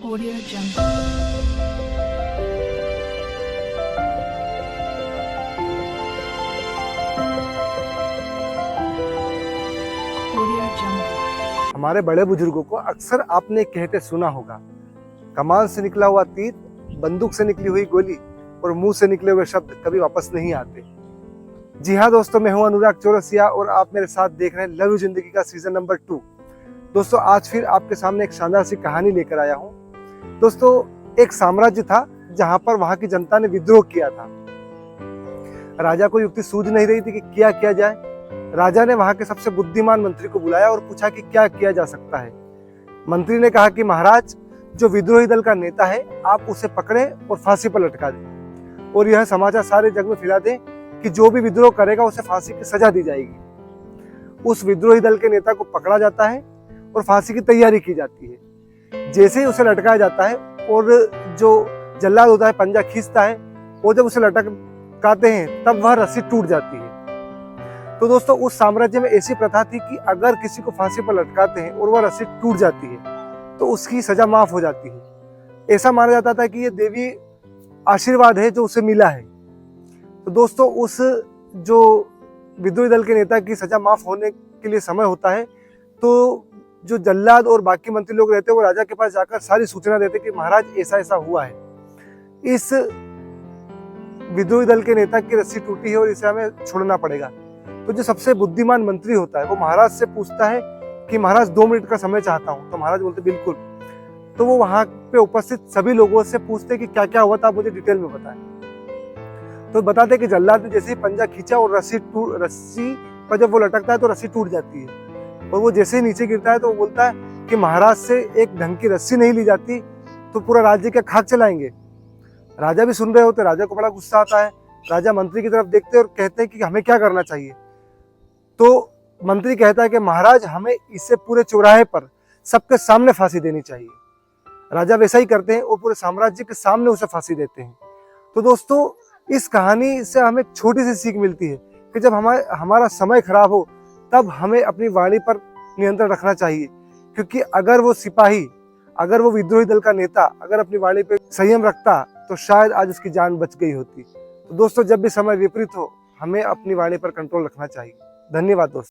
Audio Jungle. Audio Jungle. हमारे बड़े बुजुर्गों को अक्सर आपने कहते सुना होगा, कमान से निकला हुआ तीर, बंदूक से निकली हुई गोली और मुंह से निकले हुए शब्द कभी वापस नहीं आते। जी हाँ दोस्तों, मैं हूं अनुराग चौरसिया और आप मेरे साथ देख रहे हैं लव यू जिंदगी का सीजन नंबर 2। दोस्तों आज फिर आपके सामने एक शानदार सी कहानी लेकर आया हूं। दोस्तों एक साम्राज्य था जहां पर वहां की जनता ने विद्रोह किया था। राजा को युक्ति सूझ नहीं रही थी कि किया जाए। राजा ने वहां के सबसे बुद्धिमान मंत्री को बुलाया और पूछा कि क्या किया जा सकता है। मंत्री ने कहा कि महाराज, जो विद्रोही दल का नेता है आप उसे पकड़े और फांसी पर लटका दें और यह समाचार सारे जग में फैला दें कि जो भी विद्रोह करेगा उसे फांसी की सजा दी जाएगी। उस विद्रोही दल के नेता को पकड़ा जाता है और फांसी की तैयारी की जाती है। जैसे ही उसे लटकाया जाता है और जो जल्लाद होता है पंजा खींचता है और जब उसे लटकाते हैं तब वह रस्सी टूट जाती है। तो दोस्तों उस साम्राज्य में ऐसी प्रथा थी कि अगर किसी को फांसी पर लटकाते हैं और वह रस्सी टूट जाती है तो उसकी सजा माफ हो जाती है। ऐसा माना जाता था कि ये देवी आशीर्वाद है जो उसे मिला है। तो दोस्तों उस जो विद्रोही दल के नेता की सजा माफ होने के लिए समय होता है तो जो जल्लाद और बाकी मंत्री लोग रहते हैं वो राजा के पास जाकर सारी सूचना देते कि महाराज ऐसा ऐसा हुआ है, इस विद्रोही दल के नेता की रस्सी टूटी है और इसे हमें छोड़ना पड़ेगा। तो जो सबसे बुद्धिमान मंत्री होता है वो महाराज से पूछता है कि महाराज 2 मिनट का समय चाहता हूँ। तो महाराज बोलते बिल्कुल। तो वो वहां पे उपस्थित सभी लोगों से पूछते कि क्या क्या हुआ था, आप मुझे डिटेल में बताएं। तो बताते कि जल्लाद ने जैसे ही पंजा खींचा और रस्सी पर जब वो लटकता है तो रस्सी टूट जाती है और वो जैसे ही नीचे गिरता है तो वो बोलता है कि महाराज से एक ढंग की रस्सी नहीं ली जाती तो पूरा राज्य क्या खाक चलाएंगे। राजा भी सुन रहे होते, राजा को बड़ा गुस्सा आता है। राजा मंत्री की तरफ देखते और कहते हैं कि हमें क्या करना चाहिए। तो मंत्री कहता है कि महाराज हमें इसे पूरे चौराहे पर सबके सामने फांसी देनी चाहिए। राजा वैसा ही करते हैं और पूरे साम्राज्य के सामने उसे फांसी देते हैं। तो दोस्तों इस कहानी से हमें एक छोटी सी सीख मिलती है कि जब हमारा समय खराब हो तब हमें अपनी वाणी पर नियंत्रण रखना चाहिए, क्योंकि अगर वो सिपाही, अगर वो विद्रोही दल का नेता अगर अपनी वाणी पर संयम रखता तो शायद आज उसकी जान बच गई होती। तो दोस्तों जब भी समय विपरीत हो हमें अपनी वाणी पर कंट्रोल रखना चाहिए। धन्यवाद दोस्तों।